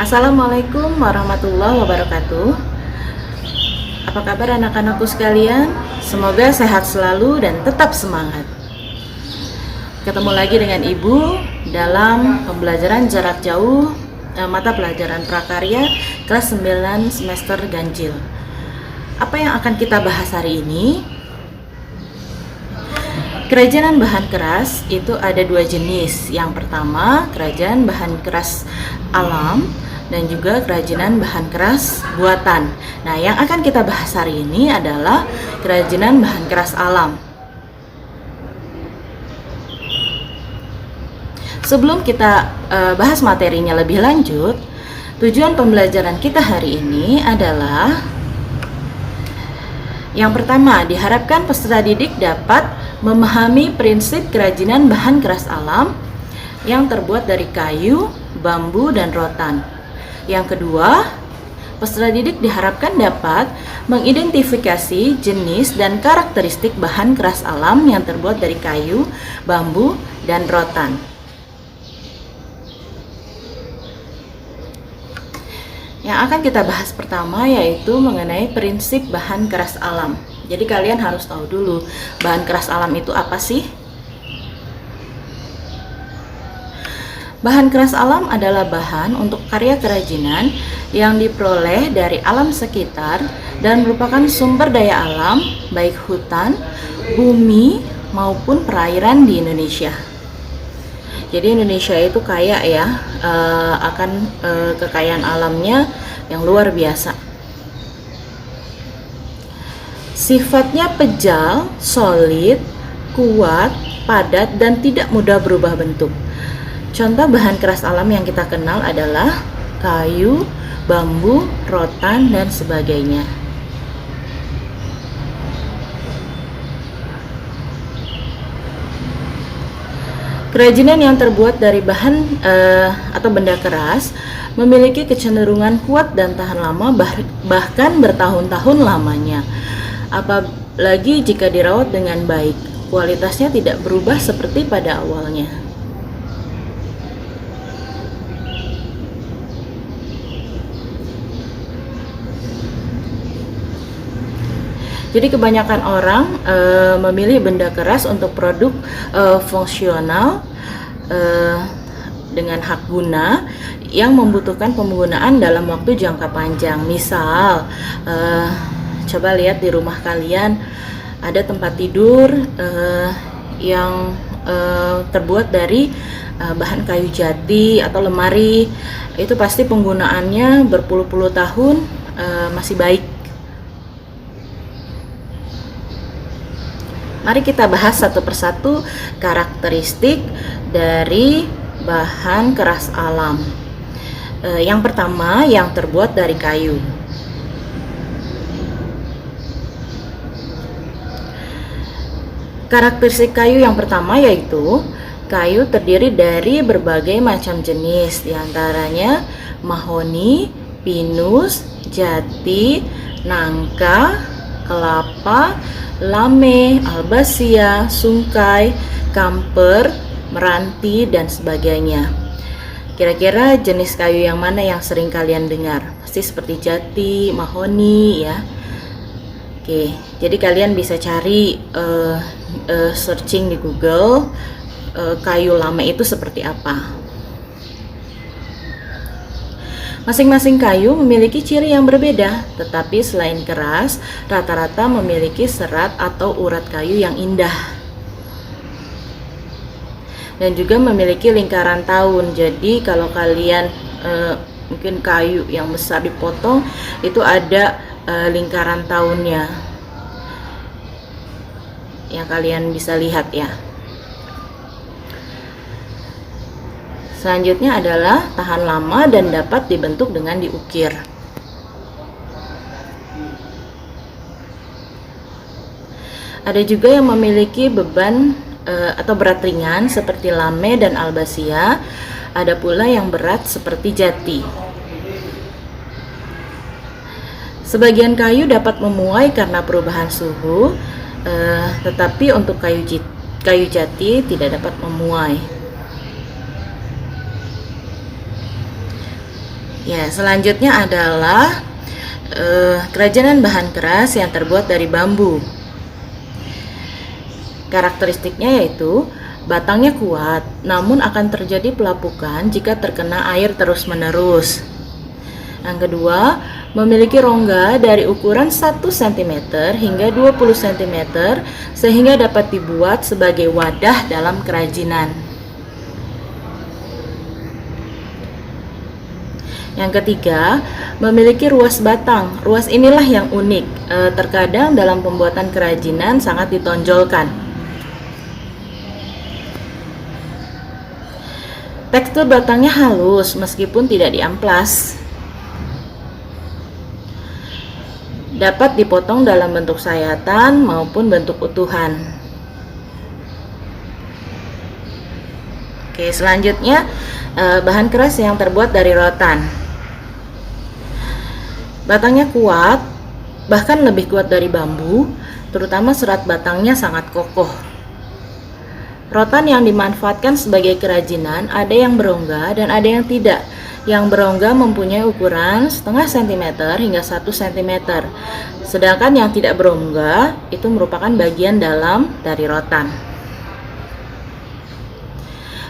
Assalamualaikum warahmatullahi wabarakatuh. Apa kabar anak-anakku sekalian? Semoga sehat selalu dan tetap semangat. Ketemu lagi dengan Ibu dalam pembelajaran jarak jauh mata pelajaran prakarya kelas 9 semester ganjil. Apa yang akan kita bahas hari ini? Kerajinan bahan keras itu ada dua jenis. Yang pertama, kerajinan bahan keras alam dan juga kerajinan bahan keras buatan. Nah, yang akan kita bahas hari ini adalah kerajinan bahan keras alam. Sebelum kita bahas materinya lebih lanjut, tujuan pembelajaran kita hari ini adalah yang pertama, diharapkan peserta didik dapat memahami prinsip kerajinan bahan keras alam yang terbuat dari kayu, bambu, dan rotan. Yang kedua, peserta didik diharapkan dapat mengidentifikasi jenis dan karakteristik bahan keras alam yang terbuat dari kayu, bambu, dan rotan. Yang akan kita bahas pertama yaitu mengenai prinsip bahan keras alam. Jadi kalian harus tahu dulu bahan keras alam itu apa sih? Bahan keras alam adalah bahan untuk karya kerajinan yang diperoleh dari alam sekitar dan merupakan sumber daya alam baik hutan, bumi maupun perairan di Indonesia. Jadi Indonesia itu kaya ya akan kekayaan alamnya yang luar biasa. Sifatnya pejal, solid, kuat, padat, dan tidak mudah berubah bentuk. Contoh bahan keras alam yang kita kenal adalah kayu, bambu, rotan, dan sebagainya. Kerajinan yang terbuat dari bahan atau benda keras memiliki kecenderungan kuat dan tahan lama, bahkan bertahun-tahun lamanya. Apalagi jika dirawat dengan baik, kualitasnya tidak berubah seperti pada awalnya. Jadi kebanyakan orang memilih benda keras untuk produk fungsional dengan hak guna yang membutuhkan penggunaan dalam waktu jangka panjang. Misal, coba lihat di rumah kalian ada tempat tidur yang terbuat dari bahan kayu jati atau lemari. Itu pasti penggunaannya berpuluh-puluh tahun masih baik. Mari kita bahas satu persatu karakteristik dari bahan keras alam. Yang pertama, yang terbuat dari kayu. Karakteristik kayu yang pertama yaitu kayu terdiri dari berbagai macam jenis, diantaranya mahoni, pinus, jati, nangka, kelapa, lame, albasia, sungkai, kamper, meranti, dan sebagainya. Kira-kira jenis kayu yang mana yang sering kalian dengar? Pasti seperti jati, mahoni ya. Oke, jadi kalian bisa cari searching di Google kayu lame itu seperti apa. Masing-masing kayu memiliki ciri yang berbeda, tetapi selain keras, rata-rata memiliki serat atau urat kayu yang indah. Dan juga memiliki lingkaran tahun. Jadi kalau kalian mungkin kayu yang besar dipotong, itu ada lingkaran tahunnya yang kalian bisa lihat ya. Selanjutnya adalah tahan lama dan dapat dibentuk dengan diukir. Ada juga yang memiliki beban atau berat ringan seperti lame dan albasia. Ada pula yang berat seperti jati. Sebagian kayu dapat memuai karena perubahan suhu, tetapi untuk kayu jati tidak dapat memuai. Ya, selanjutnya adalah kerajinan bahan keras yang terbuat dari bambu. Karakteristiknya yaitu batangnya kuat, namun akan terjadi pelapukan jika terkena air terus-menerus. Yang kedua, memiliki rongga dari ukuran 1 cm hingga 20 cm sehingga dapat dibuat sebagai wadah dalam kerajinan. Yang ketiga, memiliki ruas batang. Ruas inilah yang unik, terkadang dalam pembuatan kerajinan sangat ditonjolkan. Tekstur batangnya halus meskipun tidak diamplas. Dapat dipotong dalam bentuk sayatan maupun bentuk utuhan. Oke, selanjutnya bahan keras yang terbuat dari rotan. Batangnya kuat, bahkan lebih kuat dari bambu, terutama serat batangnya sangat kokoh. Rotan yang dimanfaatkan sebagai kerajinan ada yang berongga dan ada yang tidak. Yang berongga mempunyai ukuran setengah cm hingga 1 cm, sedangkan yang tidak berongga itu merupakan bagian dalam dari rotan.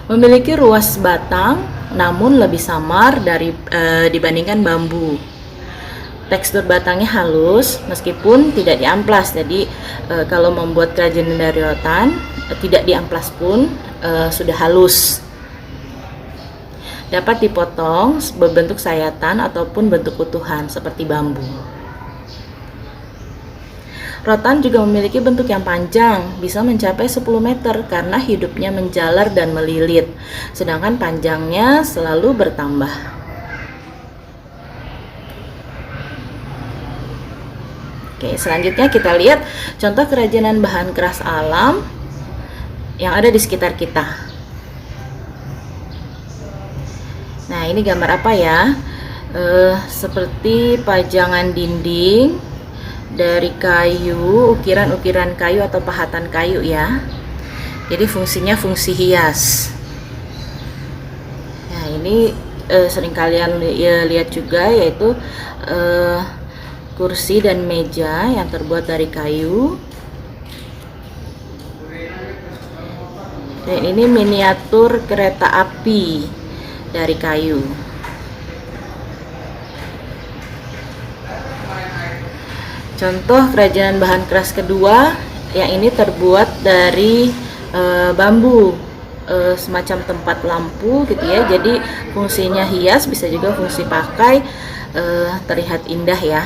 Memiliki ruas batang namun lebih samar dibandingkan bambu. Tekstur batangnya halus meskipun tidak diamplas. Jadi kalau membuat kerajinan dari rotan tidak diamplas pun sudah halus. Dapat dipotong berbentuk sayatan ataupun bentuk utuhan seperti bambu. Rotan juga memiliki bentuk yang panjang, bisa mencapai 10 meter karena hidupnya menjalar dan melilit, sedangkan panjangnya selalu bertambah. Oke, selanjutnya kita lihat contoh kerajinan bahan keras alam yang ada di sekitar kita. Nah, ini gambar apa ya? Seperti pajangan dinding dari kayu, ukiran-ukiran kayu atau pahatan kayu ya. Jadi fungsinya fungsi hias. Nah, ini sering kalian lihat juga, yaitu kursi dan meja yang terbuat dari kayu. Dan ini miniatur kereta api dari kayu. Contoh kerajinan bahan keras kedua yang ini terbuat dari bambu, semacam tempat lampu gitu ya. Jadi fungsinya hias, bisa juga fungsi pakai, terlihat indah ya.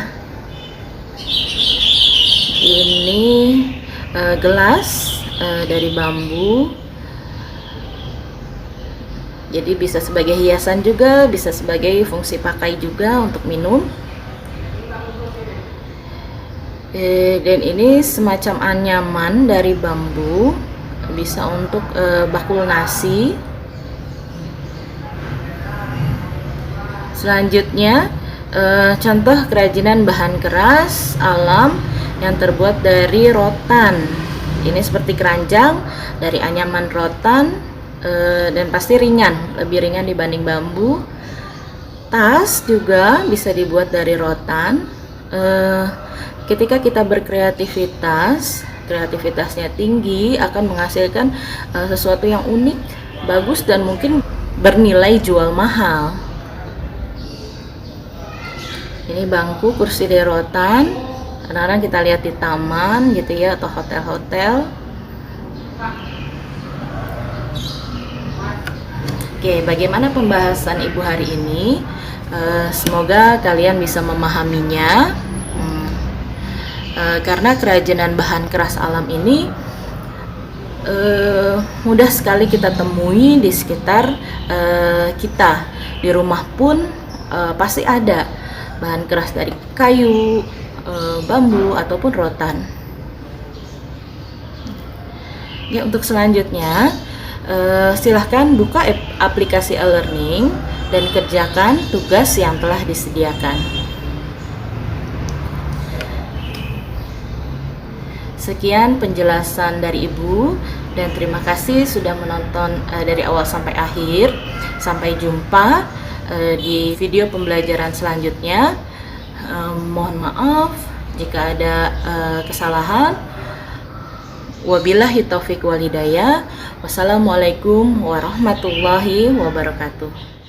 Ini gelas dari bambu. Jadi bisa sebagai hiasan juga, bisa sebagai fungsi pakai juga untuk minum. Dan ini semacam anyaman dari bambu, bisa untuk bakul nasi. Selanjutnya contoh kerajinan bahan keras alam yang terbuat dari rotan. Ini seperti keranjang dari anyaman rotan. Dan pasti ringan, lebih ringan dibanding bambu. Tas juga bisa dibuat dari rotan. Ketika kita kreativitasnya tinggi, akan menghasilkan sesuatu yang unik, bagus, dan mungkin bernilai jual mahal. Ini bangku, kursi dari rotan. Kadang-kadang kita lihat di taman gitu ya, atau hotel-hotel. Oke, bagaimana pembahasan Ibu hari ini? Semoga kalian bisa memahaminya. Karena kerajinan bahan keras alam ini mudah sekali kita temui di sekitar kita. Di rumah pun pasti ada bahan keras dari kayu, bambu, ataupun rotan. Ya, untuk selanjutnya silahkan buka aplikasi e-learning dan kerjakan tugas yang telah disediakan. Sekian penjelasan dari Ibu, dan terima kasih sudah menonton dari awal sampai akhir. Sampai jumpa di video pembelajaran selanjutnya. Mohon maaf jika ada kesalahan. Wabillahi taufik walhidayah. Wassalamualaikum warahmatullahi wabarakatuh.